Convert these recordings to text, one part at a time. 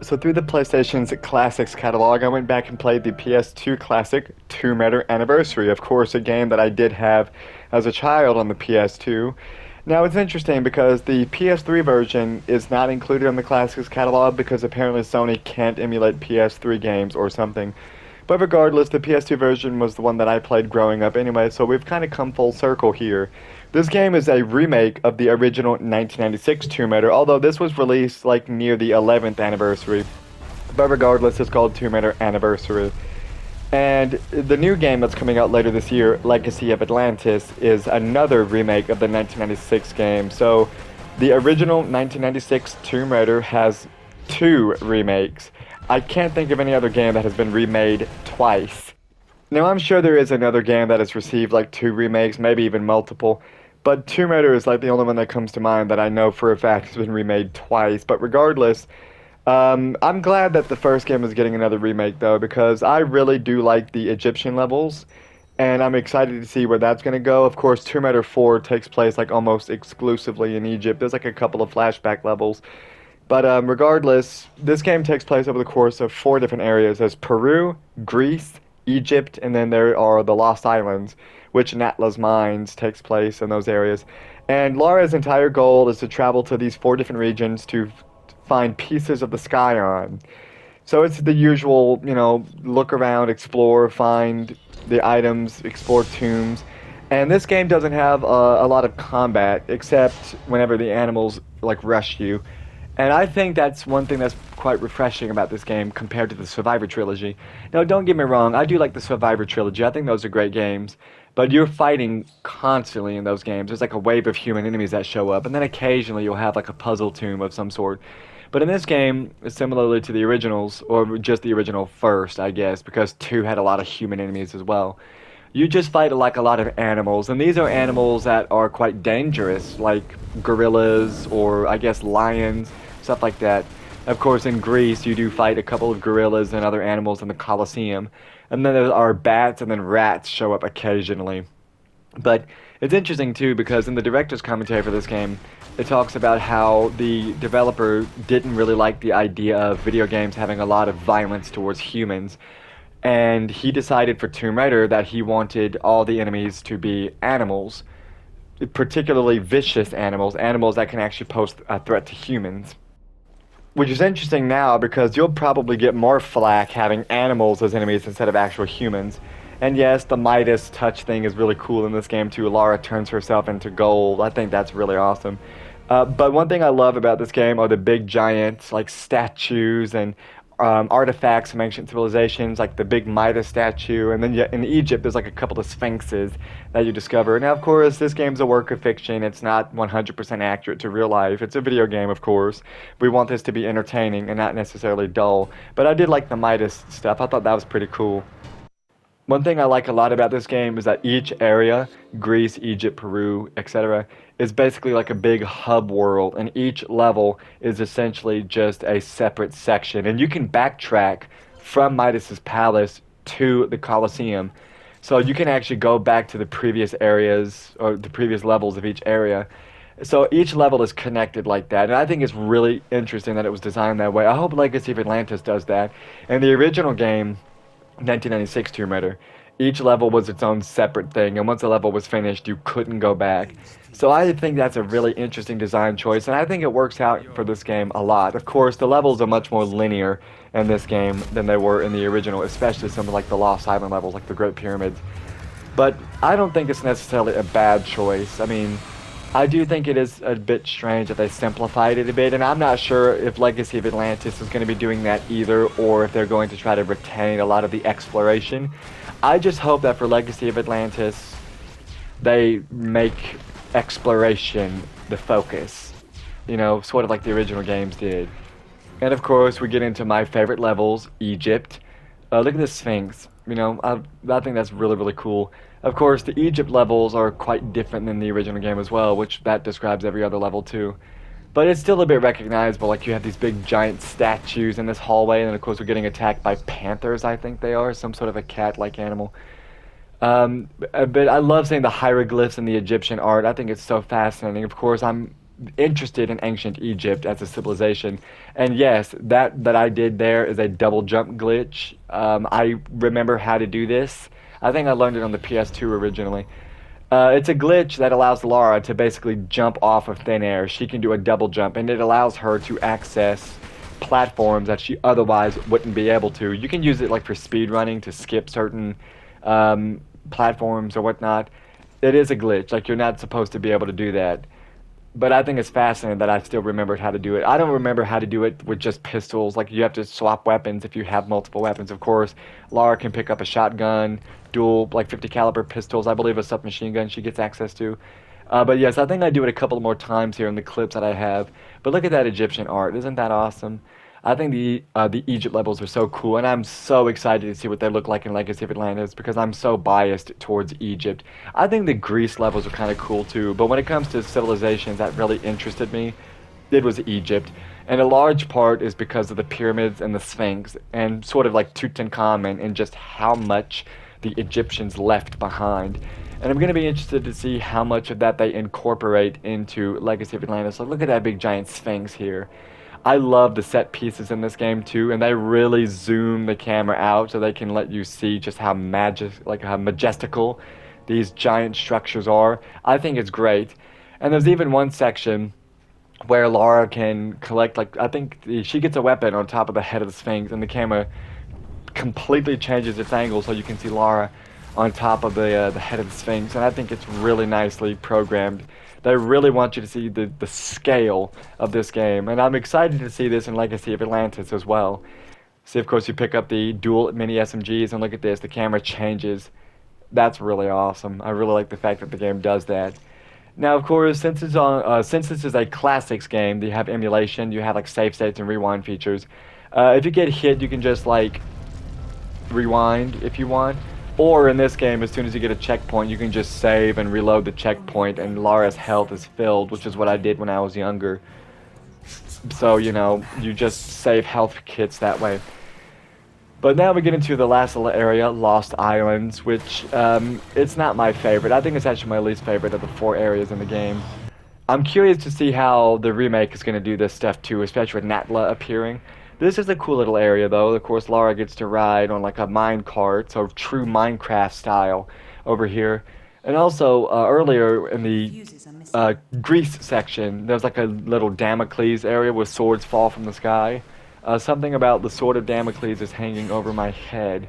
So through the PlayStation's Classics catalog, I went back and played the PS2 classic Tomb Raider Anniversary. Of course, a game that I did have as a child on the PS2. Now it's interesting because the PS3 version is not included in the Classics catalog because apparently Sony can't emulate PS3 games or something. But regardless, the PS2 version was the one that I played growing up anyway, so we've kind of come full circle here. This game is a remake of the original 1996 Tomb Raider, although this was released like near the 11th anniversary. But regardless, it's called Tomb Raider Anniversary. And the new game that's coming out later this year, Legacy of Atlantis, is another remake of the 1996 game. So the original 1996 Tomb Raider has two remakes. I can't think of any other game that has been remade twice. Now, I'm sure there is another game that has received like two remakes, maybe even multiple, but Tomb Raider is like the only one that comes to mind that I know for a fact has been remade twice. But regardless, I'm glad that the first game is getting another remake though, because I really do like the Egyptian levels, and I'm excited to see where that's going to go. Of course, Tomb Raider 4 takes place like almost exclusively in Egypt. There's like a couple of flashback levels. But regardless, this game takes place over the course of four different areas. There's Peru, Greece, Egypt, and then there are the Lost Islands, which Natla's Mines takes place in those areas. And Lara's entire goal is to travel to these four different regions to find pieces of the Scion. So it's the usual, look around, explore, find the items, explore tombs. And this game doesn't have a lot of combat, except whenever the animals like rush you. And I think that's one thing that's quite refreshing about this game compared to the Survivor trilogy. Now, don't get me wrong, I do like the Survivor trilogy. I think those are great games. But you're fighting constantly in those games. There's like a wave of human enemies that show up, and then occasionally you'll have like a puzzle tomb of some sort. But in this game, similarly to the originals, or just the original first, I guess, because 2 had a lot of human enemies as well, you just fight like a lot of animals, and these are animals that are quite dangerous, like gorillas or I guess lions, stuff like that. Of course, in Greece, you do fight a couple of gorillas and other animals in the Colosseum, and then there are bats and then rats show up occasionally. But it's interesting too because in the director's commentary for this game, it talks about how the developer didn't really like the idea of video games having a lot of violence towards humans. And he decided for Tomb Raider that he wanted all the enemies to be animals, particularly vicious animals, animals that can actually pose a threat to humans. Which is interesting now because you'll probably get more flack having animals as enemies instead of actual humans. And yes, the Midas touch thing is really cool in this game too. Lara turns herself into gold. I think that's really awesome. But one thing I love about this game are the big giant like statues and artifacts from ancient civilizations, like the big Midas statue, and then in Egypt there's like a couple of sphinxes that you discover. Now, of course, this game's a work of fiction. It's not 100% accurate to real life. It's a video game, of course. We want this to be entertaining and not necessarily dull. But I did like the Midas stuff. I thought that was pretty cool. One thing I like a lot about this game is that each area, Greece, Egypt, Peru, etc., is basically like a big hub world, and each level is essentially just a separate section. And you can backtrack from Midas's palace to the Colosseum. So you can actually go back to the previous areas or the previous levels of each area. So each level is connected like that. And I think it's really interesting that it was designed that way. I hope Legacy of Atlantis does that. In the original game, 1996 Tomb Raider, each level was its own separate thing, and once a level was finished, you couldn't go back. So I think that's a really interesting design choice, and I think it works out for this game a lot. Of course, the levels are much more linear in this game than they were in the original, especially some of like the Lost Island levels, like the Great Pyramids. But I don't think it's necessarily a bad choice. I mean, I do think it is a bit strange that they simplified it a bit, and I'm not sure if Legacy of Atlantis is going to be doing that either, or if they're going to try to retain a lot of the exploration. I just hope that for Legacy of Atlantis, they make exploration the focus, sort of like the original games did. And of course, we get into my favorite levels, Egypt. Look at the Sphinx. I think that's really, really cool. Of course, the Egypt levels are quite different than the original game as well, which that describes every other level too. But it's still a bit recognizable, like you have these big giant statues in this hallway, and then of course we're getting attacked by panthers, I think they are, some sort of a cat-like animal. But I love seeing the hieroglyphs and the Egyptian art. I think it's so fascinating. Of course, I'm interested in ancient Egypt as a civilization. And yes, that I did there is a double jump glitch. I remember how to do this. I think I learned it on the PS2 originally. It's a glitch that allows Lara to basically jump off of thin air. She can do a double jump, and it allows her to access platforms that she otherwise wouldn't be able to. You can use it like for speed running to skip certain platforms or whatnot. It is a glitch. Like you're not supposed to be able to do that. But I think it's fascinating that I still remembered how to do it. I don't remember how to do it with just pistols. Like you have to swap weapons if you have multiple weapons. Of course, Lara can pick up a shotgun, dual like 50 caliber pistols. I believe a submachine gun she gets access to. But yes, I think I do it a couple more times here in the clips that I have. But look at that Egyptian art. Isn't that awesome? I think the Egypt levels are so cool, and I'm so excited to see what they look like in Legacy of Atlantis because I'm so biased towards Egypt. I think the Greece levels are kind of cool too, but when it comes to civilizations that really interested me, it was Egypt. And a large part is because of the pyramids and the Sphinx, and sort of like Tutankhamun, and just how much the Egyptians left behind. And I'm going to be interested to see how much of that they incorporate into Legacy of Atlantis. So look at that big giant Sphinx here. I love the set pieces in this game too, and they really zoom the camera out so they can let you see just how how majestical these giant structures are. I think it's great. And there's even one section where Lara can collect, like, I think she gets a weapon on top of the head of the Sphinx, and the camera completely changes its angle so you can see Lara on top of the head of the Sphinx, and I think it's really nicely programmed. They really want you to see the scale of this game, and I'm excited to see this in Legacy of Atlantis as well. See, of course, you pick up the dual mini SMGs, and look at this, the camera changes. That's really awesome. I really like the fact that the game does that. Now, of course, since this is a classics game, you have emulation, you have like save states and rewind features. If you get hit, you can just like rewind if you want. Or in this game, as soon as you get a checkpoint, you can just save and reload the checkpoint, and Lara's health is filled, which is what I did when I was younger. So, you know, you just save health kits that way. But now we get into the last little area, Lost Islands, which it's not my favorite. I think it's actually my least favorite of the 4 areas in the game. I'm curious to see how the remake is going to do this stuff too, especially with Natla appearing. This is a cool little area though. Of course, Lara gets to ride on like a mine cart, so true Minecraft style over here. And also, earlier in the Greece section, there's like a little Damocles area where swords fall from the sky. Something about the Sword of Damocles is hanging over my head.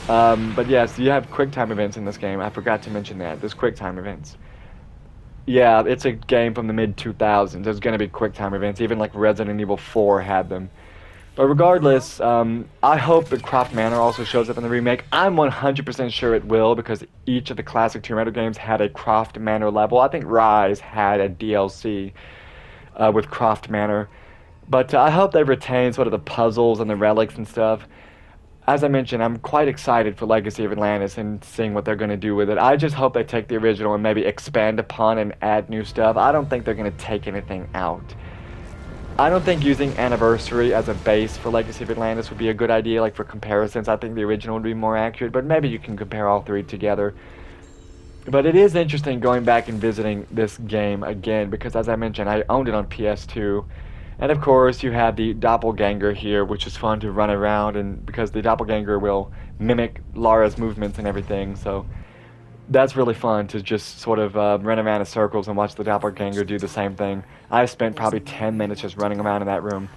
But yes, you have QuickTime events in this game. I forgot to mention that. There's QuickTime events. Yeah, it's a game from the mid-2000s. There's going to be QuickTime events. Even like Resident Evil 4 had them. But regardless, I hope that Croft Manor also shows up in the remake. I'm 100% sure it will because each of the classic Tomb Raider games had a Croft Manor level. I think Rise had a DLC with Croft Manor. But I hope they retain sort of the puzzles and the relics and stuff. As I mentioned, I'm quite excited for Legacy of Atlantis and seeing what they're going to do with it. I just hope they take the original and maybe expand upon and add new stuff. I don't think they're going to take anything out. I don't think using Anniversary as a base for Legacy of Atlantis would be a good idea, like for comparisons. I think the original would be more accurate, but maybe you can compare all 3 together. But it is interesting going back and visiting this game again, because as I mentioned, I owned it on PS2. And of course, you have the Doppelganger here, which is fun to run around, and because the Doppelganger will mimic Lara's movements and everything, so that's really fun to just sort of run around in circles and watch the Doppelganger do the same thing. I spent probably 10 minutes just running around in that room.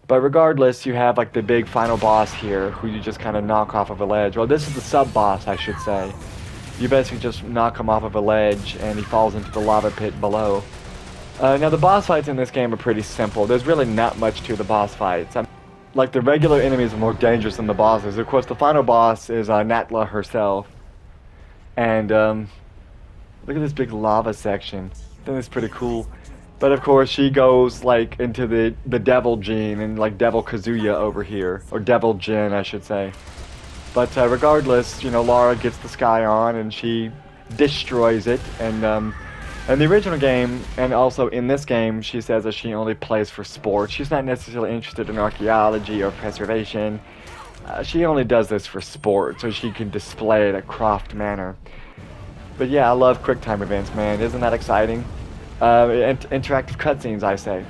But regardless, you have like the big final boss here, who you just kind of knock off of a ledge. Well, this is the sub-boss, I should say. You basically just knock him off of a ledge, and he falls into the lava pit below. Now, the boss fights in this game are pretty simple. There's really not much to the boss fights. Like, the regular enemies are more dangerous than the bosses. Of course, the final boss is Natla herself. And, look at this big lava section. I think that's pretty cool. But, of course, she goes, like, into the Devil Gene and, like, Devil Kazuya over here. Or Devil Jin, I should say. But, regardless, you know, Lara gets the sky on and she destroys it. And, in the original game, and also in this game, she says that she only plays for sport. She's not necessarily interested in archaeology or preservation. She only does this for sport, so she can display it at Croft Manor. But yeah, I love QuickTime events, man. Isn't that exciting? interactive cutscenes, I say.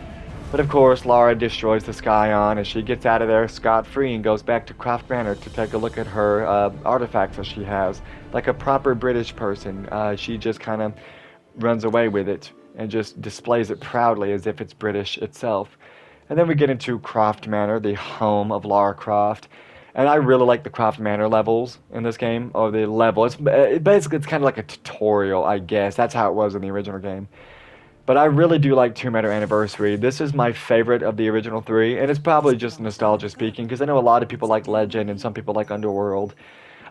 But of course, Lara destroys the Scion as she gets out of there scot-free and goes back to Croft Manor to take a look at her artifacts that she has. Like a proper British person, she just kind of runs away with it and just displays it proudly as if it's British itself. And then we get into Croft Manor, the home of Lara Croft. And I really like the Croft Manor levels in this game, or the level. Basically it's kind of like a tutorial, I guess. That's how it was in the original game. But I really do like Tomb Raider Anniversary. This is my favorite of the original three, and it's probably just nostalgia speaking, because I know a lot of people like Legend and some people like Underworld.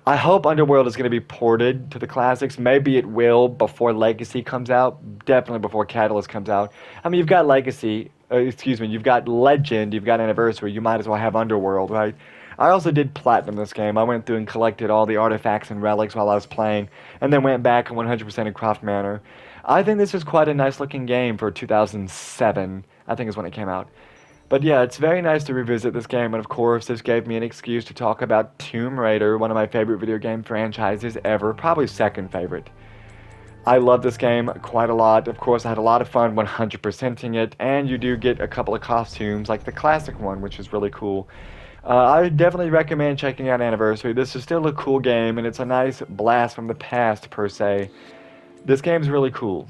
I hope Underworld is going to be ported to the classics. Maybe it will before Legacy comes out. Definitely before Catalyst comes out. I mean, you've got Legacy, you've got Legend, you've got Anniversary. You might as well have Underworld, right? I also did Platinum this game. I went through and collected all the artifacts and relics while I was playing, and then went back and 100% in Croft Manor. I think this is quite a nice looking game for 2007, I think is when it came out. But yeah, it's very nice to revisit this game, and of course, this gave me an excuse to talk about Tomb Raider, one of my favorite video game franchises ever, probably second favorite. I love this game quite a lot. Of course, I had a lot of fun 100%ing it, and you do get a couple of costumes, like the classic one, which is really cool. I definitely recommend checking out Anniversary. This is still a cool game, and it's a nice blast from the past, per se. This game's really cool.